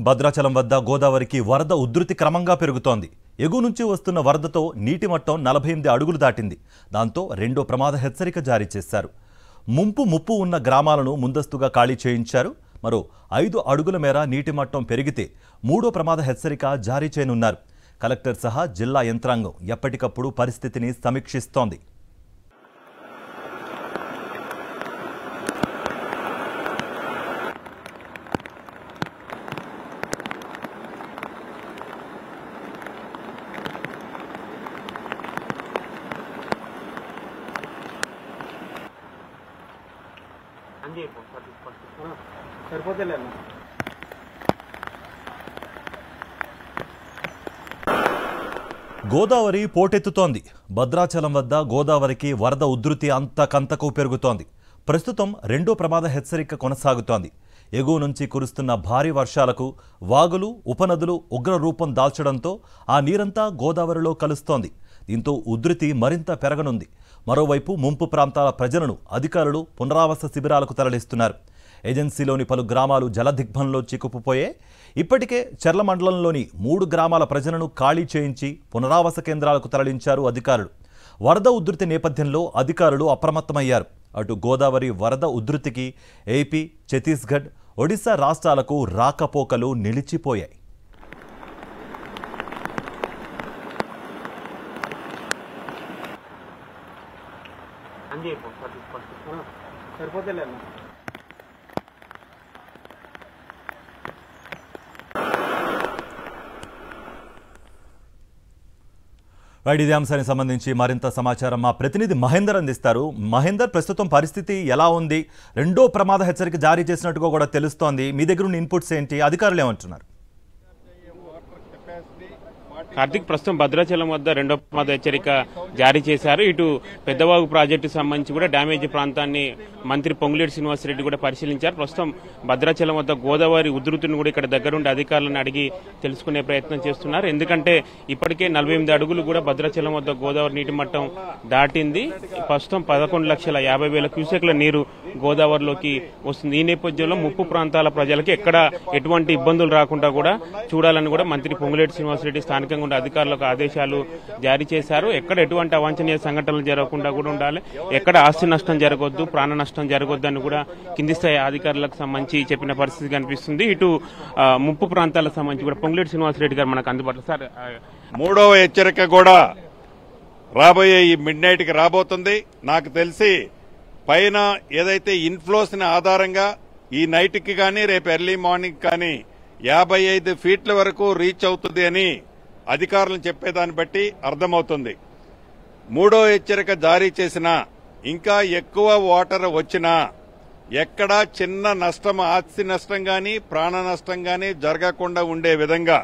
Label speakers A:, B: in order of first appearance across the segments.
A: భద్రాచలం వద్ద గోదావరికి వరద ఉధృతి క్రమంగా పెరుగుతోంది. ఎగువ నుంచి వస్తున్న వరదతో నీటి మట్టం 48 అడుగులు దాటింది. దాంతో రెండో ప్రమాద హెచ్చరిక జారీ చేశారు. ముప్పు ఉన్న గ్రామాలను ముందస్తుగా ఖాళీ చేయించారు. మరో 5 అడుగుల మేర నీటి మట్టం పెరిగితే మూడో ప్రమాద హెచ్చరిక జారీ చేయనున్నారు. కలెక్టర్ సహా జిల్లా యంత్రాంగం ఎప్పటికప్పుడు పరిస్థితిని సమీక్షిస్తోంది. గోదావరి పోటెత్తుతోంది. భద్రాచలం వద్ద గోదావరికి వరద ఉధృతి అంతకంతకు పెరుగుతోంది. ప్రస్తుతం రెండో ప్రమాద హెచ్చరిక కొనసాగుతోంది. ఎగువ నుంచి కురుస్తున్న భారీ వర్షాలకు వాగులు, ఉపనదులు ఉగ్ర రూపం దాల్చడంతో ఆ నీరంతా గోదావరిలో కలుస్తోంది. దీంతో ఉధృతి మరింత పెరగనుంది. మరోవైపు ముంపు ప్రాంతాల ప్రజలను అధికారులు పునరావాస శిబిరాలకు తరలిస్తున్నారు. ఏజెన్సీలోని పలు గ్రామాలు జలదిగ్బంలో చిక్కుకుపోయే. ఇప్పటికే చెర్ల మండలంలోని 3 గ్రామాల ప్రజలను ఖాళీ చేయించి పునరావాస కేంద్రాలకు తరలించారు అధికారులు. వరద ఉధృతి నేపథ్యంలో అధికారులు అప్రమత్తమయ్యారు. అటు గోదావరి వరద ఉధృతికి ఏపీ, ఛత్తీస్గఢ్, ఒడిశా రాష్ట్రాలకు రాకపోకలు నిలిచిపోయాయి. ఇదే అంశానికి సంబంధించి మరింత సమాచారం మా ప్రతినిధి మహేందర్ అందిస్తారు. మహేందర్, ప్రస్తుతం పరిస్థితి ఎలా ఉంది? రెండో ప్రమాద హెచ్చరిక జారీ చేసినట్టుగా కూడా తెలుస్తోంది. మీ దగ్గర ఉన్న ఇన్పుట్స్ ఏంటి? అధికారులు ఏమంటున్నారు?
B: కార్తిక్, ప్రస్తుతం భద్రాచలం వద్ద రెండో ప్రమాద హెచ్చరిక జారీ చేశారు. ఇటు పెద్దవాగు ప్రాజెక్టు సంబంధించి కూడా డ్యామేజ్ ప్రాంతాన్ని మంత్రి పొంగులేటి శ్రీనివాసరెడ్డి కూడా పరిశీలించారు. ప్రస్తుతం భద్రాచలం వద్ద గోదావరి ఉధృతిని కూడా ఇక్కడ దగ్గరుండి అధికారులను అడిగి తెలుసుకునే ప్రయత్నం చేస్తున్నారు. ఎందుకంటే ఇప్పటికే 48 అడుగులు కూడా భద్రాచలం వద్ద గోదావరి నీటి మట్టం దాటింది. ప్రస్తుతం 11,50,000 క్యూసెక్ల నీరు గోదావరిలోకి వస్తుంది. ఈ నేపథ్యంలో ముప్పు ప్రాంతాల ప్రజలకి ఎక్కడ ఎటువంటి ఇబ్బందులు రాకుండా కూడా చూడాలని కూడా మంత్రి పొంగులేటి శ్రీనివాసరెడ్డి స్థానికంగా అధికారులకు ఆదేశాలు జారీ చేశారు. ఎక్కడ ఎటువంటి అవాంఛనీయ సంఘటనలు జరగకుండా కూడా ఉండాలి, ఎక్కడ ఆస్తి నష్టం జరగొద్దు, ప్రాణ నష్టం జరగొద్దు అని కూడా కింది స్థాయి అధికారులకు సంబంధించి చెప్పిన పరిస్థితి కనిపిస్తుంది. ఇటు ముప్పు ప్రాంతాలకు సంబంధించి కూడా పొంగులేటి శ్రీనివాసరెడ్డి గారు మనకు అందుబాటులో. సార్,
C: మూడవ హెచ్చరిక కూడా రాబోయే ఈ మిడ్ నైట్ కి రాబోతుంది. నాకు తెలిసి పైన ఏదైతే ఇన్ఫ్లోస్ ని ఆధారంగా ఈ నైట్ కి కానీ రేపు ఎర్లీ మార్నింగ్ కానీ 55 ఫీట్ల వరకు రీచ్ అవుతుంది అని అధికారులు చెప్పేదాన్ని బట్టి అర్థమవుతుంది. మూడో హెచ్చరిక జారీ చేసినా ఇంకా ఎక్కువ వాటర్ వచ్చినా ఎక్కడా చిన్న నష్టం, ఆస్తి నష్టం గాని ప్రాణ నష్టం గాని జరగకుండా ఉండే విధంగా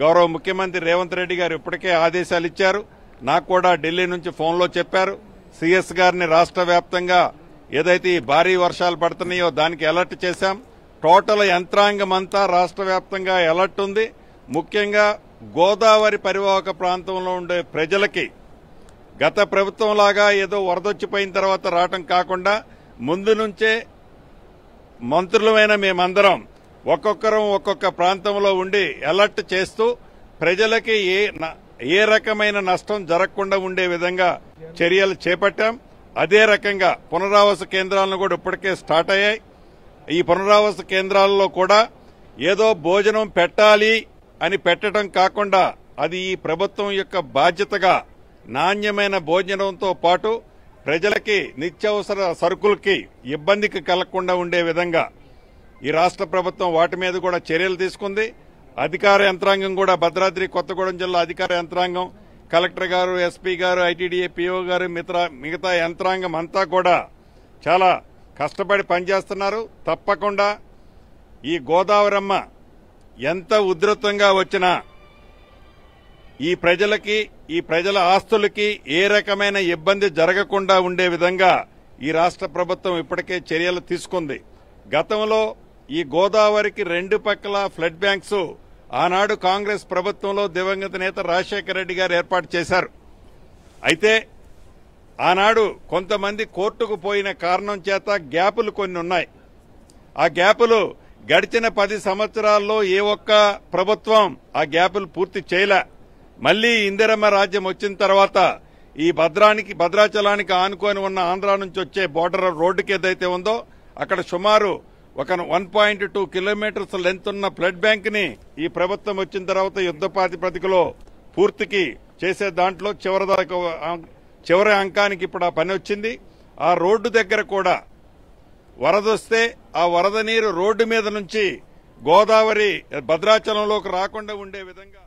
C: గౌరవ ముఖ్యమంత్రి రేవంత్ రెడ్డి గారు ఇప్పటికే ఆదేశాలు ఇచ్చారు. నాకు కూడా ఢిల్లీ నుంచి ఫోన్లో చెప్పారు. సీఎస్ గారిని రాష్ట్ర వ్యాప్తంగా ఏదైతే ఈ భారీ వర్షాలు పడుతున్నాయో దానికి అలర్ట్ చేశాం. టోటల్ యంత్రాంగం అంతా రాష్ట్ర వ్యాప్తంగా అలర్ట్ ఉంది. ముఖ్యంగా గోదావరి పరివాహక ప్రాంతంలో ఉండే ప్రజలకి గత ప్రభుత్వం లాగా ఏదో వరదొచ్చిపోయిన తర్వాత రావటం కాకుండా ముందు నుంచే మంత్రులమైన మేమందరం ఒక్కొక్కరం ఒక్కొక్క ప్రాంతంలో ఉండి అలర్ట్ చేస్తూ ప్రజలకి ఏ రకమైన నష్టం జరగకుండా ఉండే విధంగా చర్యలు చేపట్టాం. అదే రకంగా పునరావాస కేంద్రాలను కూడా ఇప్పటికే స్టార్ట్ అయ్యాయి. ఈ పునరావాస కేంద్రాలలో కూడా ఏదో భోజనం పెట్టాలి అని పెట్టడం కాకుండా అది ఈ ప్రభుత్వం యొక్క బాధ్యతగా నాణ్యమైన భోజనంతో పాటు ప్రజలకి నిత్యావసర సరుకులకి ఇబ్బందికి కలగకుండా ఉండే విధంగా ఈ రాష్ట్ర ప్రభుత్వం వాటి మీద కూడా చర్యలు తీసుకుంది. అధికార యంత్రాంగం కూడా భద్రాద్రి కొత్తగూడెం జిల్లా అధికార యంత్రాంగం, కలెక్టర్ గారు, ఎస్పీ గారు, ఐటీడీఏ పీఓ గారు, మిగతా యంత్రాంగం అంతా కూడా చాలా కష్టపడి పనిచేస్తున్నారు. తప్పకుండా ఈ గోదావరమ్మ ఎంత ఉధృతంగా వచ్చినా ఈ ప్రజలకి, ఈ ప్రజల ఆస్తులకి ఏ రకమైన ఇబ్బంది జరగకుండా ఉండే విధంగా ఈ రాష్ట్ర ప్రభుత్వం ఇప్పటికే చర్యలు తీసుకుంది. గతంలో ఈ గోదావరికి 2 పక్కల ఫ్లడ్ బ్యాంక్స్ ఆనాడు కాంగ్రెస్ ప్రభుత్వంలో దివంగత నేత రాజశేఖర రెడ్డి గారు ఏర్పాటు చేశారు. అయితే ఆనాడు కొంతమంది కోర్టుకు పోయిన కారణం చేత గ్యాపులు కొన్ని ఉన్నాయి. ఆ గ్యాపులు గడిచిన 10 సంవత్సరాల్లో ఏ ఒక్క ప్రభుత్వం ఆ గ్యాపులు పూర్తి చేయలే. మళ్లీ ఇందిరమ్మ రాజ్యం వచ్చిన తర్వాత ఈ భద్రాచలానికి ఆనుకొని ఉన్న ఆంధ్ర నుంచి వచ్చే బోర్డర్ రోడ్డుకి ఏదైతే ఉందో అక్కడ సుమారు ఒక 1.2 కిలోమీటర్స్ లెంత్ ఉన్న ఫ్లడ్ బ్యాంక్ ని ఈ ప్రభుత్వం వచ్చిన తర్వాత యుద్ధ ప్రాతిపదికలో పూర్తికి చేసే దాంట్లో చివరి అంకానికి ఇప్పుడు ఆ పని వచ్చింది. ఆ రోడ్డు దగ్గర కూడా వరదొస్తే ఆ వరద నీరు రోడ్డు మీద నుంచి గోదావరి భద్రాచలంలోకి రాకుండా ఉండే విధంగా